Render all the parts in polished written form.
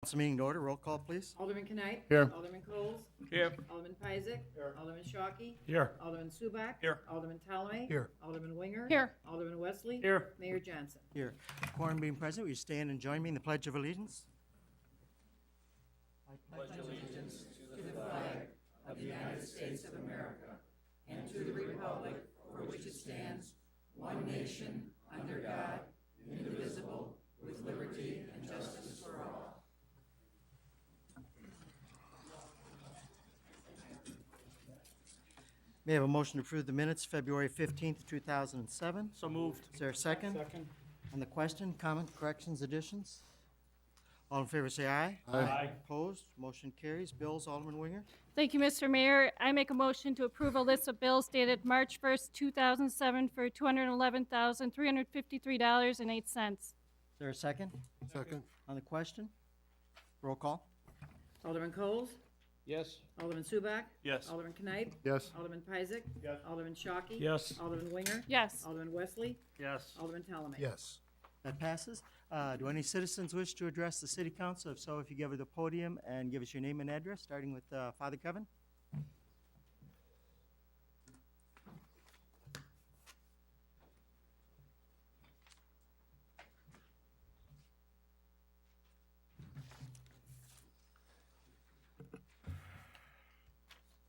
Council meeting to order. Roll call, please. Alderman Knight. Here. Alderman Coles. Here. Alderman Peisig. Alderman Shockey. Here. Alderman Subak. Here. Alderman Talway. Here. Alderman Winger. Here. Alderman Wesley. Here. Mayor Johnson. Here. Quorum being present, will you stand and join me in the Pledge of Allegiance? May I have a motion to approve the minutes, February 15th, 2007? So moved. Is there a second? Second. On the question, comment, corrections, additions? All in favor say aye. Aye. Opposed? Motion carries. Bills, Alderman Winger? Thank you, Mr. Mayor. I make a motion to approve a list of bills dated March 1st, 2007 for $211,353.08. Is there a second? Second. On the question? Roll call. Alderman Coles. Yes. Alderman Subak. Yes. Alderman Knight. Yes. Alderman Peisig. Yes. Alderman Shockey. Yes. Alderman Winger. Yes. Alderman Wesley. Yes. Alderman Talway. Yes. That passes. Do any citizens wish to address the city council? If so, if you give her the podium and give us your name and address, starting with Father Kevin.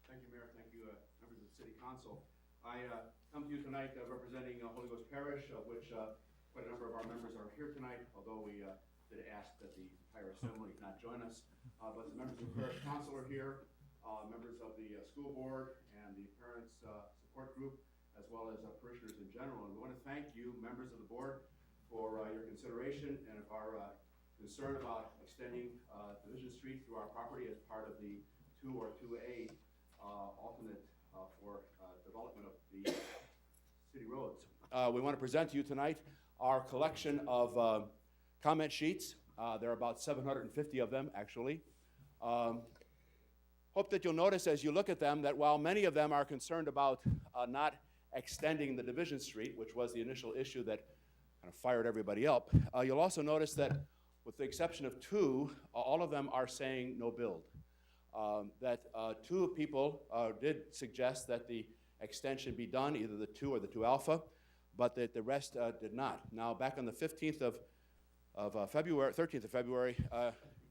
Thank you, Mayor. Thank you, members of the City Council. I come to you tonight representing Holy Ghost Parish, of which quite a number of our members are here tonight, although we did ask that the entire assembly not join us. But the members of the Parish Council are here, members of the school board and the parents' support group, as well as parishioners in general. And we want to thank you, members of the board, for your consideration and of our concern about extending Division Street through our property as part of the 2 or 2A alternate for development of the city roads. We want to present to you tonight our collection of comment sheets. There are about 750 of them, actually. Hope that you'll notice as you look at them that while many of them are concerned about not extending the Division Street, which was the initial issue that kind of fired everybody up, you'll also notice that with the exception of 2, all of them are saying no build. That 2 people did suggest that the extension be done, either the 2 or the 2 alpha, but that the rest did not. Now, back on the 13th of February,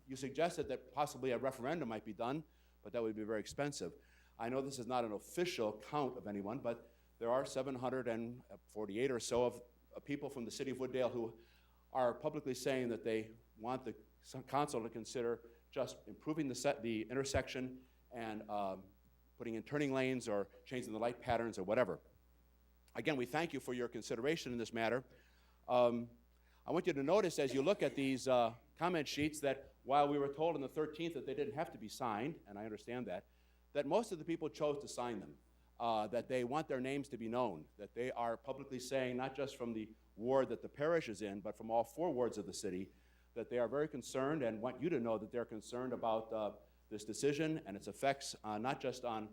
you suggested that possibly a referendum might be done, but that would be very expensive. I know this is not an official count of anyone, but there are 748 or so of people from the city of Wooddale who are publicly saying that they want the council to consider just improving the intersection and putting in turning lanes or changing the light patterns or whatever. Again, we thank you for your consideration in this matter. I want you to notice as you look at these comment sheets that while we were told on the 13th that they didn't have to be signed, and I understand that most of the people chose to sign them, that they want their names to be known, that they are publicly saying, not just from the ward that the parish is in, but from all 4 wards of the city, that they are very concerned and want you to know that they're concerned about this decision and its effects not just on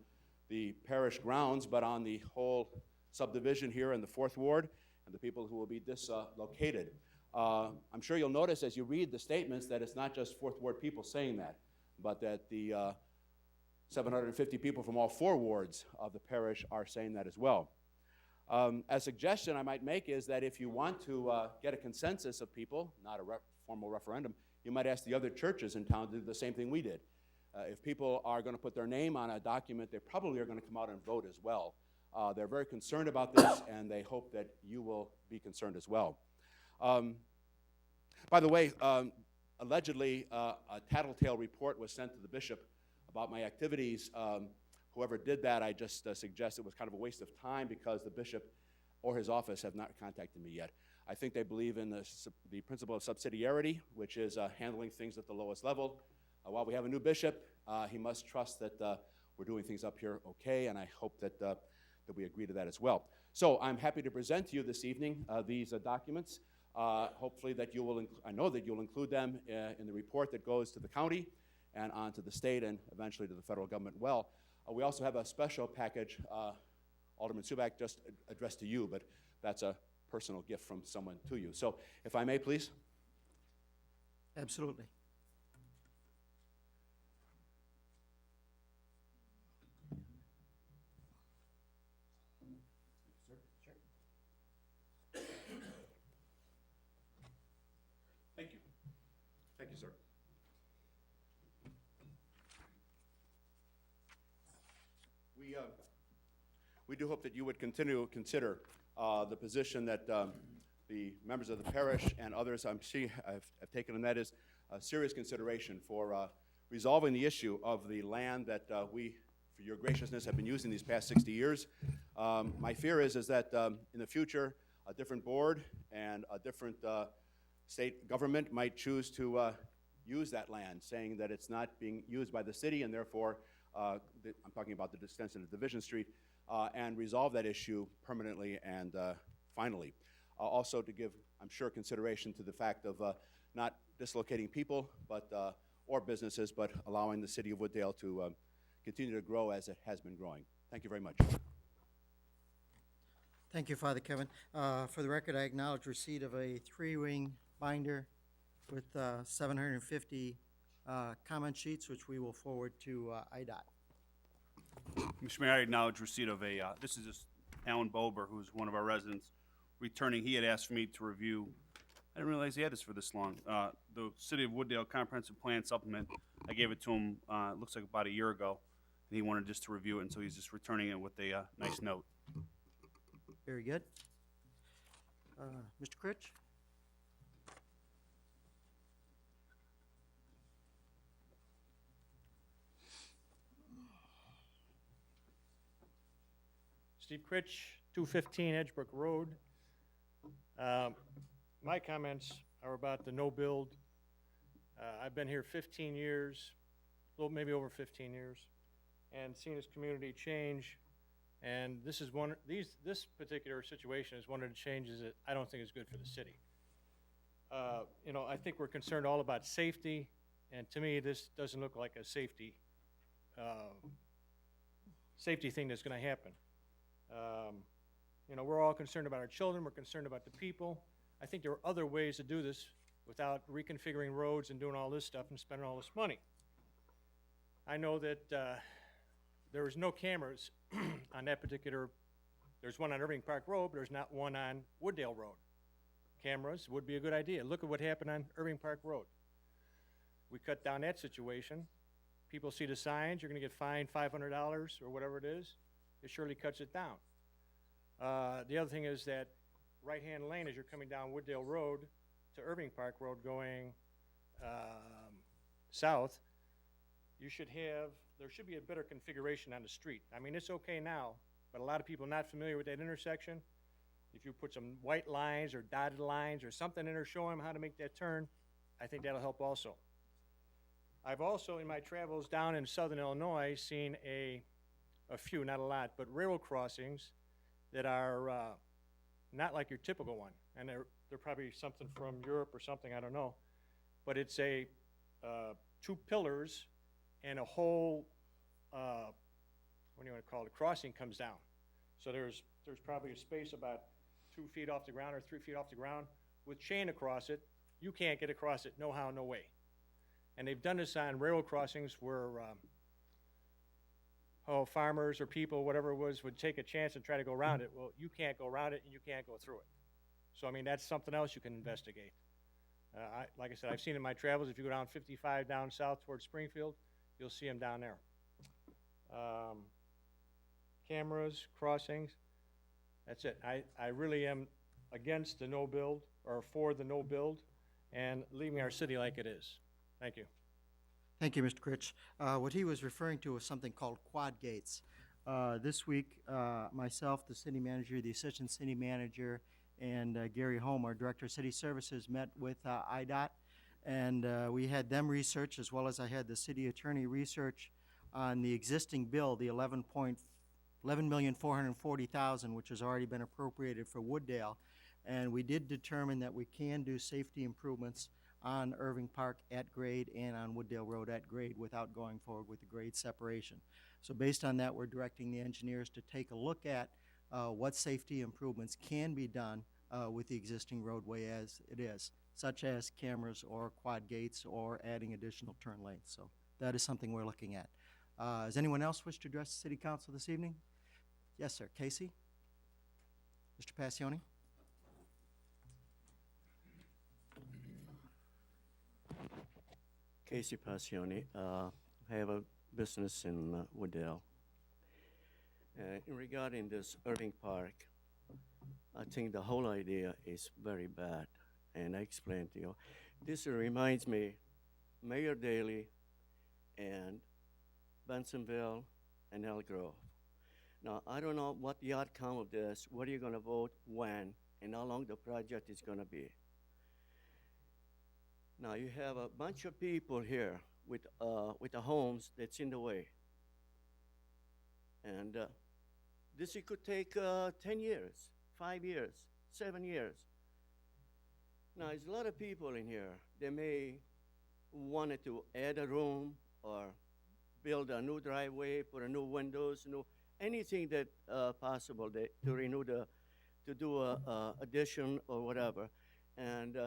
the parish grounds, but on the whole subdivision here in the 4th ward and the people who will be dislocated. I'm sure you'll notice as you read the statements that it's not just 4th ward people saying that, but that the 750 people from all 4 wards of the parish are saying that as well. A suggestion I might make is that if you want to get a consensus of people, not a formal referendum, you might ask the other churches in town to do the same thing we did. If people are going to put their name on a document, they probably are going to come out and vote as well. They're very concerned about this, and they hope that you will be concerned as well. By the way, allegedly, a tattletale report was sent to the bishop about my activities. Whoever did that, I just suggest it was kind of a waste of time because the bishop or his office have not contacted me yet. I think they believe in the principle of subsidiarity, which is handling things at the lowest level. While we have a new bishop, he must trust that we're doing things up here okay, and I hope that we agree to that as well. So I'm happy to present to you this evening these documents. Hopefully that you will, I know that you'll include them in the report that goes to the county and on to the state and eventually to the federal government. Well, we also have a special package, Alderman Subak, just addressed to you, but that's a personal gift from someone to you. So if I may, please. Absolutely. we do hope that you would continue to consider the position that the members of the parish and others have taken, and that is serious consideration for resolving the issue of the land that we, for your graciousness, have been using these past 60 years. My fear is that in the future, a different board and a different state government might choose to use that land, saying that it's not being used by the city, and therefore, I'm talking about the extension of Division Street, and resolve that issue permanently and finally. Also to give, I'm sure, consideration to the fact of not dislocating people or businesses, but allowing the city of Wooddale to continue to grow as it has been growing. Thank you very much. Thank you, Father Kevin. For the record, I acknowledge receipt of a 3-ring binder with 750 comment sheets, which we will forward to IDOT. Mr. Mayor, I acknowledge receipt of this is just Alan Bober, who's one of our residents, returning. He had asked me to review, I didn't realize he had this for this long, the City of Wooddale Comprehensive Plan Supplement. I gave it to him, it looks like about a year ago, and he wanted just to review it, and so he's just returning it with a nice note. Very good. Mr. Critch? Steve Critch, 215 Edgebrook Road. My comments are about the no-build. I've been here 15 years, maybe over 15 years, and seen this community change. And this is this particular situation is one of the changes that I don't think is good for the city. You know, I think we're concerned all about safety, and to me, this doesn't look like a safety thing that's going to happen. You know, we're all concerned about our children. We're concerned about the people. I think there are other ways to do this without reconfiguring roads and doing all this stuff and spending all this money. I know that there was no cameras on that particular, there's one on Irving Park Road, but there's not one on Wooddale Road. Cameras would be a good idea. Look at what happened on Irving Park Road. We cut down that situation. People see the signs, you're gonna get fined $500 or whatever it is. It surely cuts it down. The other thing is that right-hand lane as you're coming down Wooddale Road to Irving Park Road going south, there should be a better configuration on the street. I mean, it's okay now, but a lot of people are not familiar with that intersection. If you put some white lines or dotted lines or something in there showing them how to make that turn, I think that'll help also. I've also, in my travels down in southern Illinois, seen a few, not a lot, but railroad crossings that are not like your typical one. And they're probably something from Europe or something, I don't know. But it's a 2 pillars and a whole, what do you want to call it, crossing comes down. So there's probably a space about 2 feet off the ground or 3 feet off the ground with chain across it. You can't get across it, no how, no way. And they've done this on railroad crossings where farmers or people, whatever it was, would take a chance and try to go around it. Well, you can't go around it and you can't go through it. So, I mean, that's something else you can investigate. Like I said, I've seen in my travels, if you go down 55 down south towards Springfield, you'll see them down there. Cameras, crossings, that's it. I really am against the no-build, or for the no-build, and leaving our city like it is. Thank you. Thank you, Mr. Critch. What he was referring to was something called quad gates. This week, myself, the city manager, the assistant city manager, and Gary Holm, our director of city services, met with IDOT, and we had them research, as well as I had the city attorney research on the existing bill, the $11,440,000, which has already been appropriated for Wooddale, and we did determine that we can do safety improvements on Irving Park at grade and on Wooddale Road at grade without going forward with the grade separation. So based on that, we're directing the engineers to take a look at what safety improvements can be done with the existing roadway as it is, such as cameras or quad gates or adding additional turn lanes. So that is something we're looking at. Does anyone else wish to address the City Council this evening? Yes, sir. Casey? Mr. Passione? Casey Passione. I have a business in Wooddale. Regarding this Irving Park, I think the whole idea is very bad, and I explained to you. This reminds me, Mayor Daley and Bensonville and Elk Grove. Now, I don't know what the outcome of this, what are you gonna vote, when, and how long the project is gonna be. Now, you have a bunch of people here with the homes that's in the way. And this it could take 10 years, 5 years, 7 years. Now, there's a lot of people in here. They may wanted to add a room or build a new driveway, put a new windows, anything that possible to renew to do a addition or whatever. And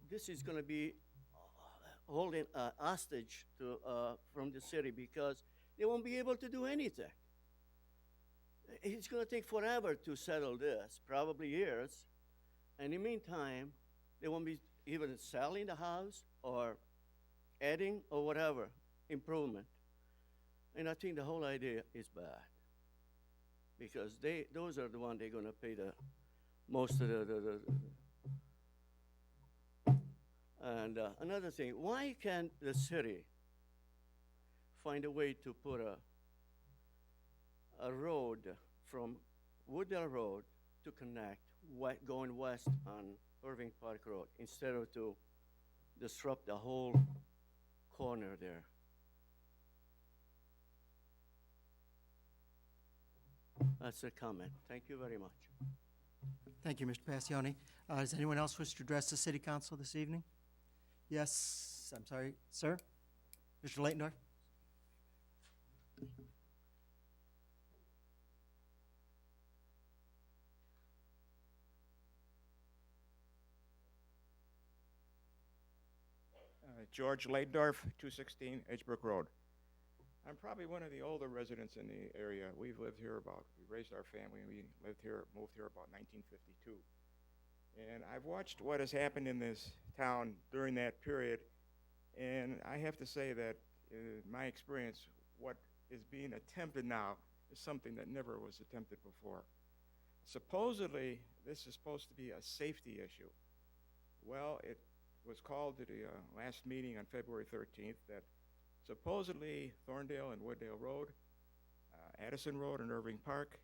this is going to be holding hostage from the city because they won't be able to do anything. It's going to take forever to settle this, probably years. And in the meantime, they won't be even selling the house or adding or whatever improvement. And I think the whole idea is bad because those are the ones they're going to pay the most of the. And another thing, why can't the city find a way to put a road from Wooddale Road to connect going west on Irving Park Road instead of to disrupt the whole corner there? That's a comment. Thank you very much. Thank you, Mr. Passione. Does anyone else wish to address the city council this evening? Yes, I'm sorry, sir? Mr. Leitendorf? George Leidendorf, 216 Edgebrook Road. I'm probably one of the older residents in the area. We raised our family, and we moved here about 1952. And I've watched what has happened in this town during that period, and I have to say that, in my experience, what is being attempted now is something that never was attempted before. Supposedly, this is supposed to be a safety issue. Well, it was called to the last meeting on February 13th that supposedly Thorndale and Wooddale Road, Addison Road and Irving Park,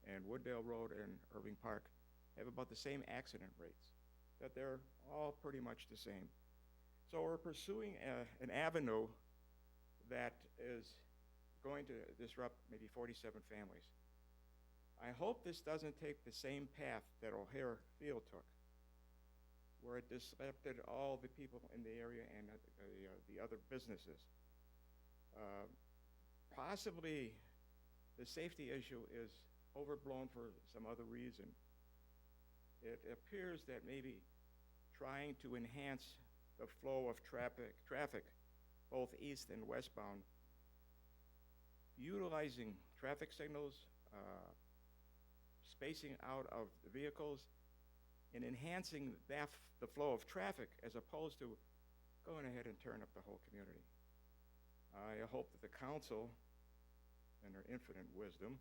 and Wooddale Road and Irving Park have about the same accident rates, that they're all pretty much the same. So we're pursuing an avenue that is going to disrupt maybe 47 families. I hope this doesn't take the same path that O'Hare Field took, where it disrupted all the people in the area and the other businesses. Possibly the safety issue is overblown for some other reason. It appears that maybe trying to enhance the flow of traffic, both east and westbound, utilizing traffic signals, spacing out of the vehicles, and enhancing the flow of traffic as opposed to going ahead and tearing up the whole community. I hope that the council, in their infinite wisdom,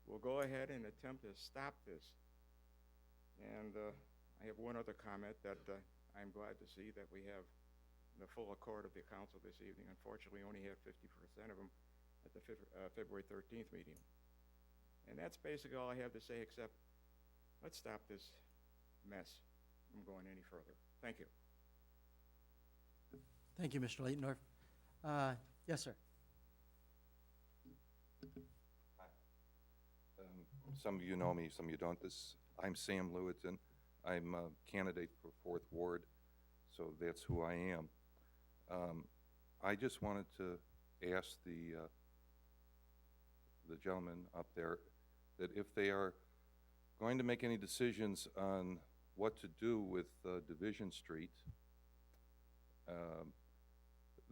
will go ahead and attempt to stop this. And I have one other comment that I'm glad to see that we have the full accord of the council this evening. Unfortunately, we only had 50% of them at the February 13th meeting. And that's basically all I have to say, except let's stop this mess from going any further. Thank you. Thank you, Mr. Leitendorf. Yes, sir. Some of you know me, some of you don't. I'm Sam Lewitton. I'm a candidate for 4th Ward, so that's who I am. I just wanted to ask the gentleman up there that if they are going to make any decisions on what to do with Division Street,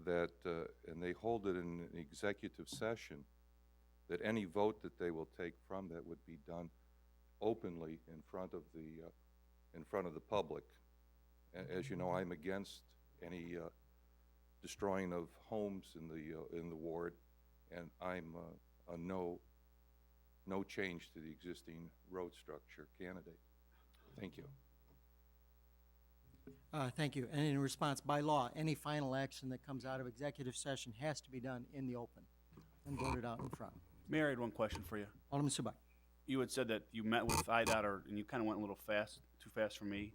and they hold it in an executive session, that any vote that they will take from that would be done openly in front of the public. As you know, I'm against any destroying of homes in the ward, and I'm a no no change to the existing road structure candidate. Thank you. Thank you. And in response, by law, any final action that comes out of executive session has to be done in the open and voted out in front. Mayor, I had one question for you. Alderman Subak. You had said that you met with IDOT, and you kind of went a little fast, too fast for me.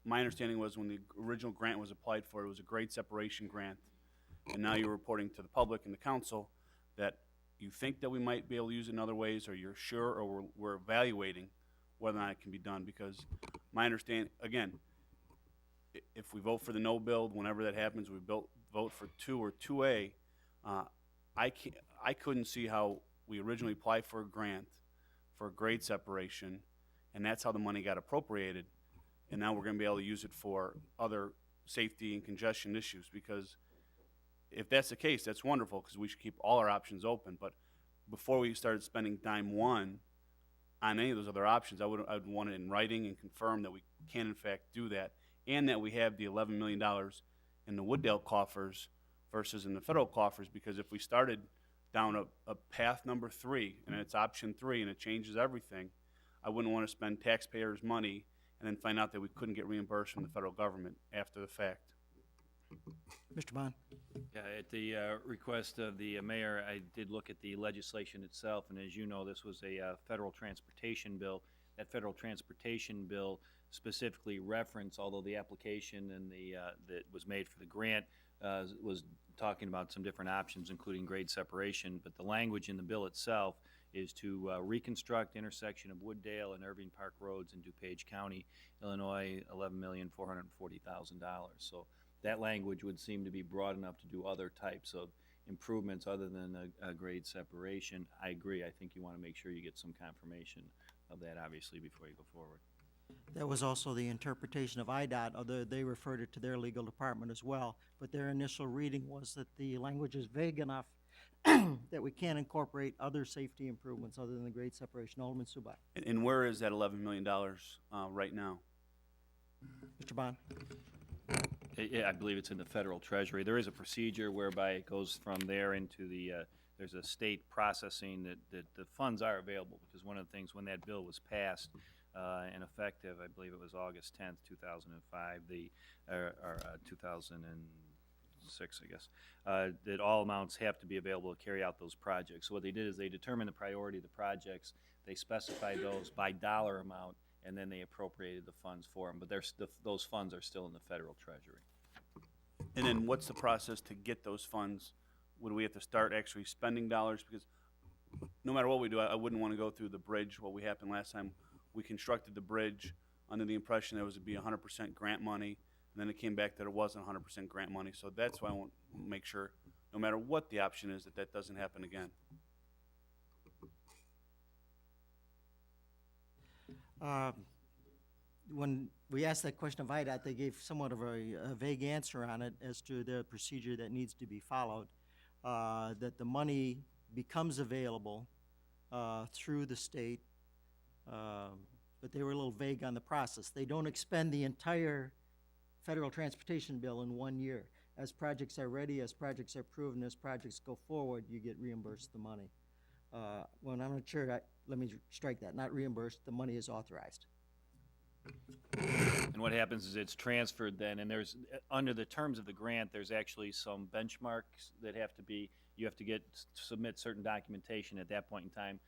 My understanding was when the original grant was applied for, it was a grade separation grant, and now you're reporting to the public and the council that you think that we might be able to use it in other ways, or you're sure, or we're evaluating whether or not it can be done, because my understanding, again, if we vote for the no build, whenever that happens, we vote for 2 or 2A, I couldn't see how we originally applied for a grant for grade separation, and that's how the money got appropriated, and now we're gonna be able to use it for other safety and congestion issues, because if that's the case, that's wonderful, because we should keep all our options open, but before we started spending dime one on any of those other options, I'd want it in writing and confirm that we can in fact do that, and that we have the $11 million in the Wooddale coffers versus in the federal coffers, because if we started down a path number 3, and it's option 3, and it changes everything, I wouldn't want to spend taxpayers' money and then find out that we couldn't get reimbursed from the federal government after the fact. Mr. Bond. Yeah, at the request of the mayor, I did look at the legislation itself, and as you know, this was a federal transportation bill. That federal transportation bill specifically referenced, although the application and that was made for the grant was talking about some different options, including grade separation, but the language in the bill itself is to reconstruct intersection of Wooddale and Irving Park Roads in DuPage County, Illinois, $11,440,000. So that language would seem to be broad enough to do other types of improvements other than a grade separation. I agree. I think you want to make sure you get some confirmation of that, obviously, before you go forward. That was also the interpretation of IDOT, although they referred it to their legal department as well. But their initial reading was that the language is vague enough that we can't incorporate other safety improvements other than the grade separation. Alderman Subak. And where is that $11 million right now? Mr. Bond. I believe it's in the federal treasury. There is a procedure whereby it goes from there into the, there's a state processing that the funds are available, because one of the things when that bill was passed and effective, I believe it was August 10th, 2005, or 2006, I guess, that all amounts have to be available to carry out those projects. So what they did is they determined the priority of the projects, they specified those by dollar amount, and then they appropriated the funds for them. But those funds are still in the federal treasury. And then what's the process to get those funds? Would we have to start actually spending dollars? Because no matter what we do, I wouldn't want to go through the bridge, what we happened last time. We constructed the bridge under the impression that it was to be 100% grant money, and then it came back that it wasn't 100% grant money. So that's why I want to make sure, no matter what the option is, that doesn't happen again. When we asked that question of IDOT, they gave somewhat of a vague answer on it as to the procedure that needs to be followed, that the money becomes available through the state, but they were a little vague on the process. They don't expend the entire federal transportation bill in 1 year. As projects are ready, as projects are proven, as projects go forward, you get reimbursed the money. Well, I'm not sure, let me strike that, not reimbursed, the money is authorized. And what happens is it's transferred then, and there's, under the terms of the grant, there's actually some benchmarks that have to be, you have to submit certain documentation at that point in time.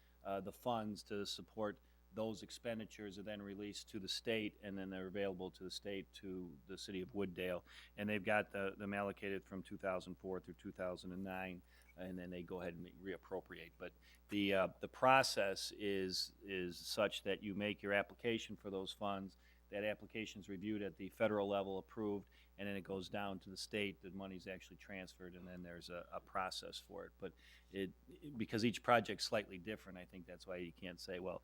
The funds to support those expenditures are then released to the state, and then they're available to the state, to the city of Wooddale. And they've got them allocated from 2004 through 2009, and then they go ahead and reappropriate. But the process is such that you make your application for those funds. That application's reviewed at the federal level, approved, and then it goes down to the state. The money's actually transferred, and then there's a process for it. But because each project's slightly different, I think that's why you can't say, well,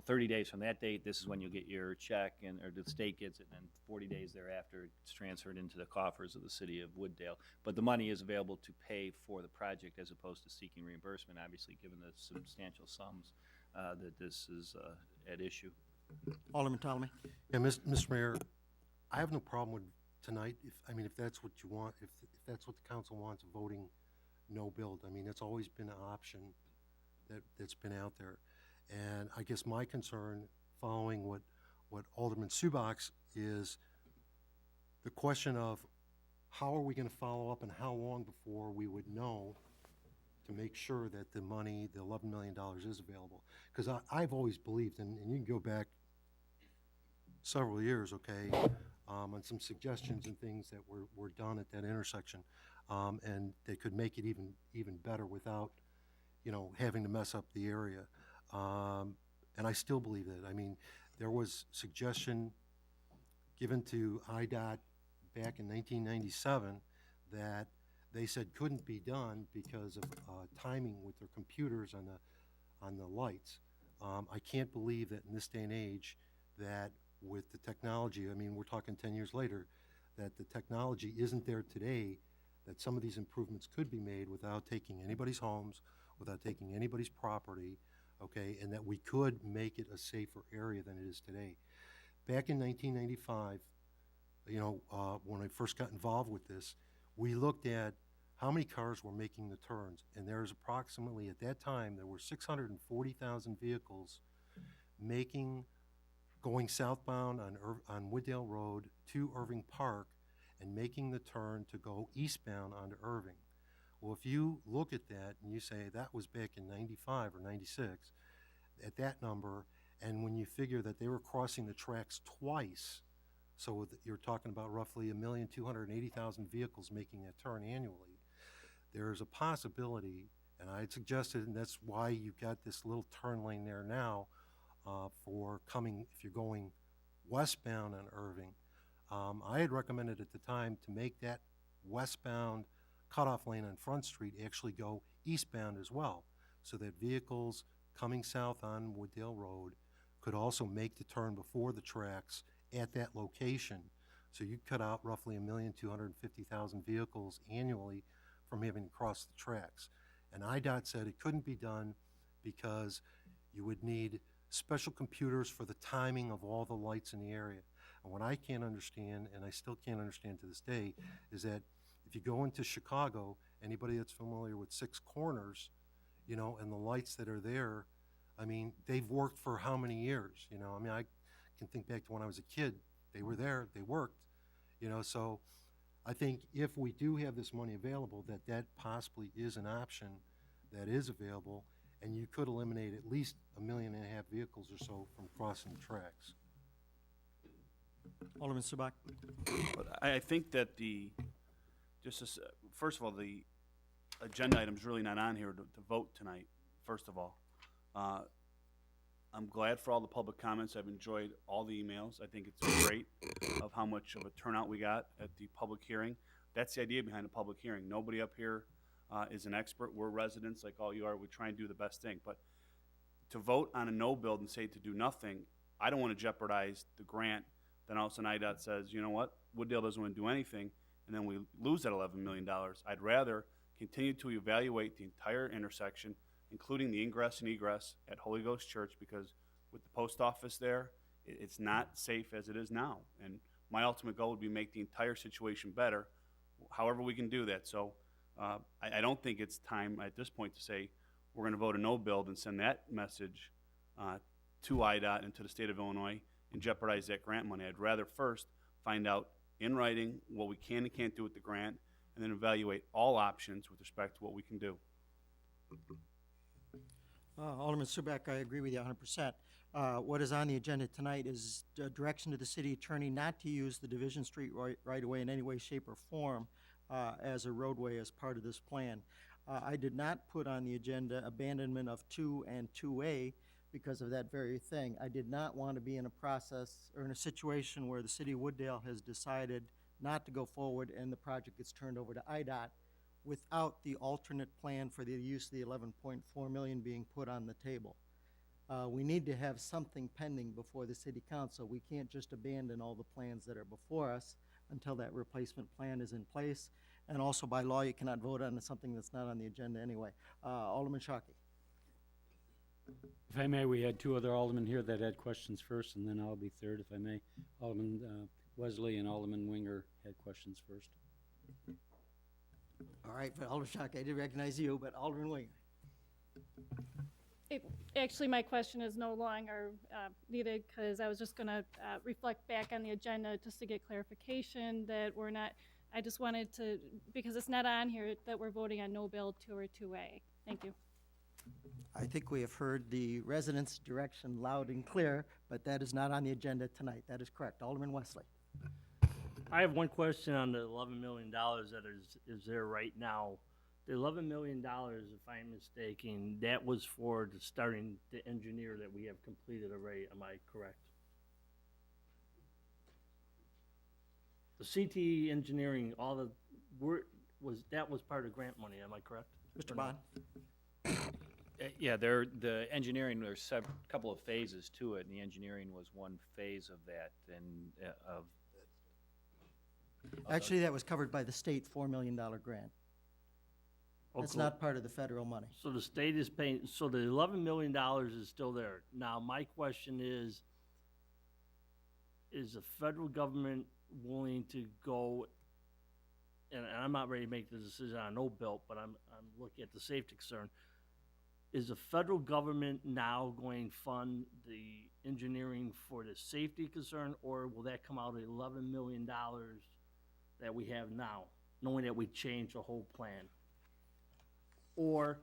30 days from that date, this is when you'll get your check, or the state gets it, and then 40 days thereafter, it's transferred into the coffers of the city of Wooddale. But the money is available to pay for the project as opposed to seeking reimbursement, obviously, given the substantial sums that this is at issue. Alderman Ptolemy. Yeah, Mr. Mayor, I have no problem with tonight, if that's what you want, if that's what the council wants, voting no build. It's always been an option that's been out there. And I guess my concern, following what Alderman Subaks, is the question of how are we going to follow up and how long before we would know to make sure that the money, the $11 million, is available. Because I've always believed, and you can go back several years, okay, on some suggestions and things that were done at that intersection, and they could make it even better without, having to mess up the area. And I still believe that. I mean, there was suggestion given to IDOT back in 1997 that they said couldn't be done because of timing with their computers on the lights. I can't believe that in this day and age that with the technology, I mean, we're talking 10 years later, that the technology isn't there today, that some of these improvements could be made without taking anybody's homes, without taking anybody's property, okay, and that we could make it a safer area than it is today. Back in 1995, when I first got involved with this, we looked at how many cars were making the turns, and there's approximately, at that time, there were 640,000 vehicles going southbound on Wooddale Road to Irving Park and making the turn to go eastbound onto Irving. Well, if you look at that and you say that was back in 95 or 96, at that number, and when you figure that they were crossing the tracks twice, so you're talking about roughly 1,280,000 vehicles making that turn annually, there's a possibility, and I had suggested, and that's why you've got this little turn lane there now for coming, if you're going westbound on Irving. I had recommended at the time to make that westbound cutoff lane on Front Street actually go eastbound as well, so that vehicles coming south on Wooddale Road could also make the turn before the tracks at that location. So you cut out roughly 1,250,000 vehicles annually from having to cross the tracks. And IDOT said it couldn't be done because you would need special computers for the timing of all the lights in the area. And what I can't understand, and I still can't understand to this day, is that if you go into Chicago, anybody that's familiar with Six Corners, and the lights that are there, I mean, they've worked for how many years? I mean, I can think back to when I was a kid. They were there, they worked, so I think if we do have this money available, that possibly is an option that is available, and you could eliminate at least 1.5 million vehicles or so from crossing the tracks. Alderman Subak. But I think that first of all, the agenda item's really not on here to vote tonight, first of all. I'm glad for all the public comments. I've enjoyed all the emails. I think it's great of how much of a turnout we got at the public hearing. That's the idea behind a public hearing. Nobody up here is an expert. We're residents like all you are. We try and do the best thing. But to vote on a no build and say to do nothing, I don't want to jeopardize the grant. Then all of a sudden IDOT says, you know what, Wooddale doesn't want to do anything, and then we lose that $11 million. I'd rather continue to evaluate the entire intersection, including the ingress and egress at Holy Ghost Church, because with the post office there, it's not safe as it is now. And my ultimate goal would be make the entire situation better, however we can do that. So I don't think it's time at this point to say we're going to vote a no build and send that message to IDOT and to the state of Illinois and jeopardize that grant money. I'd rather first find out in writing what we can and can't do with the grant, and then evaluate all options with respect to what we can do. Alderman Subak, I agree with you 100%. What is on the agenda tonight is direction to the city attorney not to use the Division Street right-of-way in any way, shape, or form as a roadway as part of this plan. I did not put on the agenda abandonment of 2 and 2A because of that very thing. I did not want to be in a process or in a situation where the city of Wooddale has decided not to go forward and the project gets turned over to IDOT without the alternate plan for the use of the 11.4 million being put on the table. We need to have something pending before the city council. We can't just abandon all the plans that are before us until that replacement plan is in place. And also by law, you cannot vote on something that's not on the agenda anyway. Alderman Shockey. If I may, we had 2 other aldermen here that had questions first, and then I'll be third, if I may. Alderman Wesley and Alderman Winger had questions first. All right, but Alderman Shockey, I did recognize you, but Alderman Winger. Actually, my question is no longer needed because I was just going to reflect back on the agenda just to get clarification that we're not, I just wanted to, because it's not on here, that we're voting on no bill 2 or 2A. Thank you. I think we have heard the residents' direction loud and clear, but that is not on the agenda tonight. That is correct. Alderman Wesley. I have one question on the $11 million that is there right now. The $11 million, if I'm mistaken, that was for the starting the engineer that we have completed already. Am I correct? The CTE engineering, all the work that was part of grant money. Am I correct? Mr. Bond? Yeah, the engineering, there's a couple of phases to it, and the engineering was one phase of that, and Actually, that was covered by the state $4 million grant. That's Okay. not part of the federal money. So the state is paying, so the $11 million is still there. Now, my question is the federal government willing to go, and I'm not ready to make the decision on no bill, but I'm looking at the safety concern. Is the federal government now going to fund the engineering for the safety concern, or will that come out of $11 million that we have now, knowing that we changed the whole plan? Or,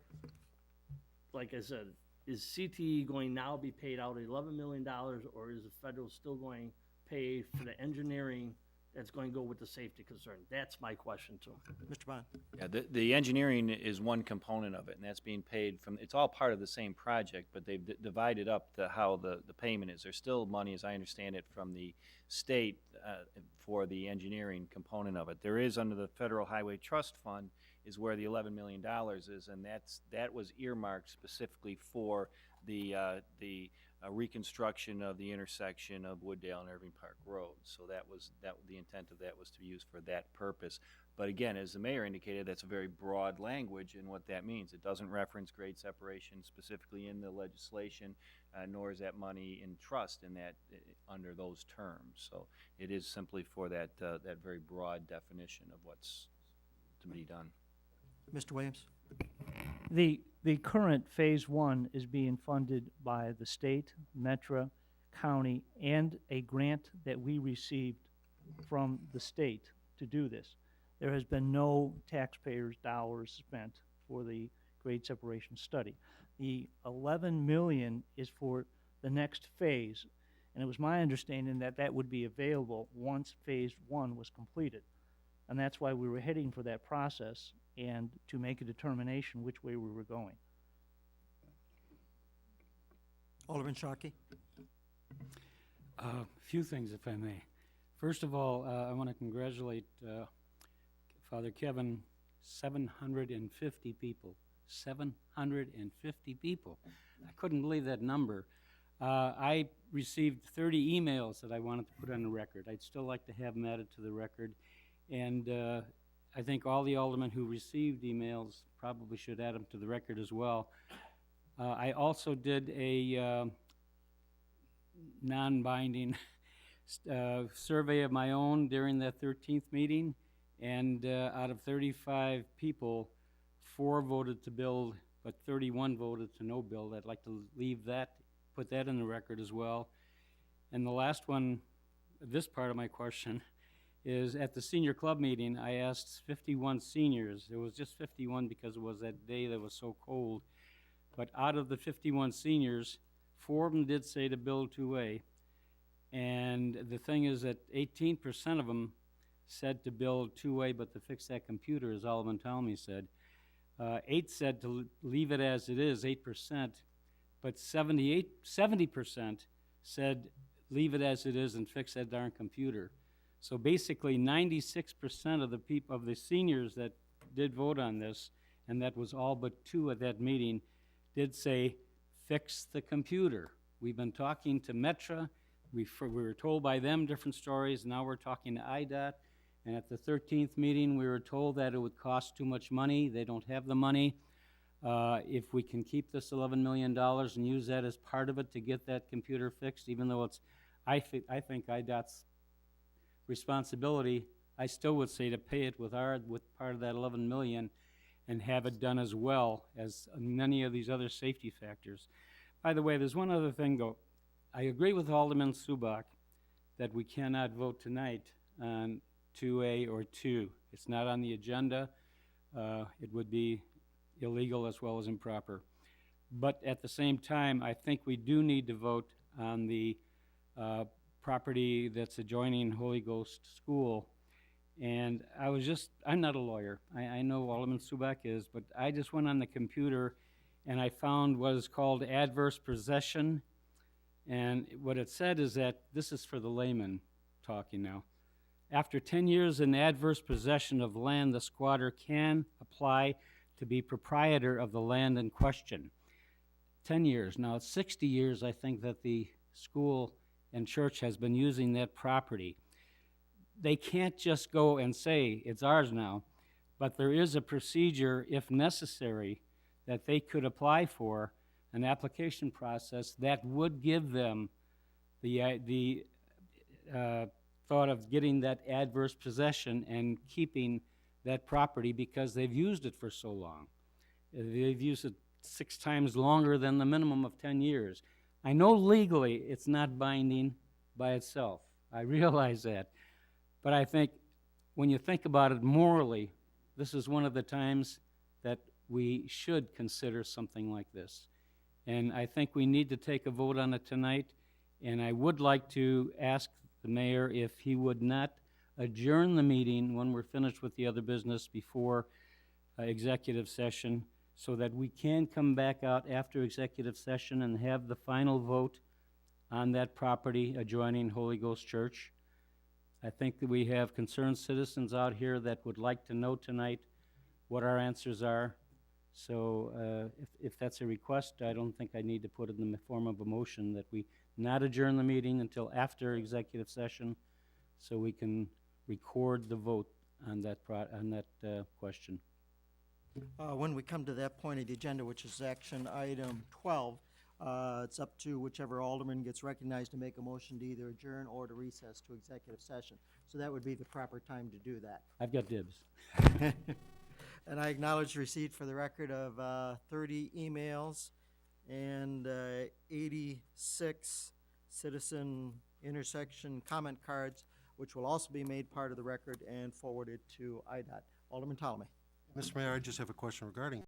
like I said, is CTE going now be paid out $11 million, or is the federal still going to pay for the engineering that's going to go with the safety concern? That's my question to him. Mr. Bond? yeah, the engineering is one component of it, and that's being paid from, it's all part of the same project, but they've divided up how the payment is. There's still money, as I understand it, from the state for the engineering component of it. There is, under the Federal Highway Trust Fund, is where the $11 million is, and that was earmarked specifically for the reconstruction of the intersection of Wooddale and Irving Park Road. So the intent of that was to be used for that purpose. But again, as the mayor indicated, that's a very broad language in what that means. It doesn't reference grade separation specifically in the legislation, nor is that money in trust in that under those terms. So it is simply for that very broad definition of what's to be done. Mr. Williams? The current Phase 1 is being funded by the state, Metra, county, and a grant that we received from the state to do this. There has been no taxpayers' dollars spent for the grade separation study. The 11 million is for the next phase, and it was my understanding that that would be available once Phase 1 was completed. And that's why we were heading for that process and to make a determination which way we were going. Alderman Sharkey? A few things, if I may. First of all, I want to congratulate Father Kevin, 750 people. 750 people. I couldn't believe that number. I received 30 emails that I wanted to put on the record. I'd still like to have them added to the record. And I think all the aldermen who received emails probably should add them to the record as well. I also did a non-binding survey of my own during that 13th meeting, and out of 35 people, 4 voted to build, but 31 voted to no build. I'd like to leave that, put that in the record as well. And the last one, this part of my question, is at the senior club meeting, I asked 51 seniors. It was just 51 because it was that day that was so cold. But out of the 51 seniors, 4 of them did say to build 2A. And the thing is that 18% of them said to build 2A, but to fix that computer, as Alderman Talmy said. 8 said to leave it as it is, 8%. But 70% said leave it as it is and fix that darn computer. So basically, 96% of the people, of the seniors that did vote on this, and that was all but 2 at that meeting, did say, fix the computer. We've been talking to Metra. We were told by them different stories. Now we're talking to IDOT. And at the 13th meeting, we were told that it would cost too much money. They don't have the money. If we can keep this $11 million and use that as part of it to get that computer fixed, even though it's, I think IDOT's responsibility, I still would say to pay it with part of that 11 million. and have it done as well as many of these other safety factors. By the way, there's one other thing, though. I agree with Alderman Subak that we cannot vote tonight on 2A or 2. It's not on the agenda. It would be illegal as well as improper. But at the same time, I think we do need to vote on the property that's adjoining Holy Ghost School. And I'm not a lawyer. I know Alderman Subak is, but I just went on the computer and I found what is called adverse possession. And what it said is that, this is for the layman talking now, after 10 years in adverse possession of land, the squatter can apply to be proprietor of the land in question. 10 years. Now, it's 60 years, I think, that the school and church has been using that property. They can't just go and say, it's ours now, but there is a procedure, if necessary, that they could apply for, an application process that would give them the thought of getting that adverse possession and keeping that property because they've used it for so long. They've used it 6 times longer than the minimum of 10 years. I know legally it's not binding by itself. I realize that. But I think when you think about it morally, this is one of the times that we should consider something like this. And I think we need to take a vote on it tonight. And I would like to ask the mayor if he would not adjourn the meeting when we're finished with the other business before executive session, so that we can come back out after executive session and have the final vote on that property adjoining Holy Ghost Church. I think that we have concerned citizens out here that would like to know tonight what our answers are. So if that's a request, I don't think I need to put it in the form of a motion that we not adjourn the meeting until after executive session, so we can record the vote on that question. When we come to that point of the agenda, which is action item 12, it's up to whichever alderman gets recognized to make a motion to either adjourn or to recess to executive session. So that would be the proper time to do that. I've got dibs. And I acknowledge receipt for the record of 30 emails and 86 citizen intersection comment cards, which will also be made part of the record and forwarded to IDOT. Alderman Ptolemy. Mr. Mayor, I just have a question regarding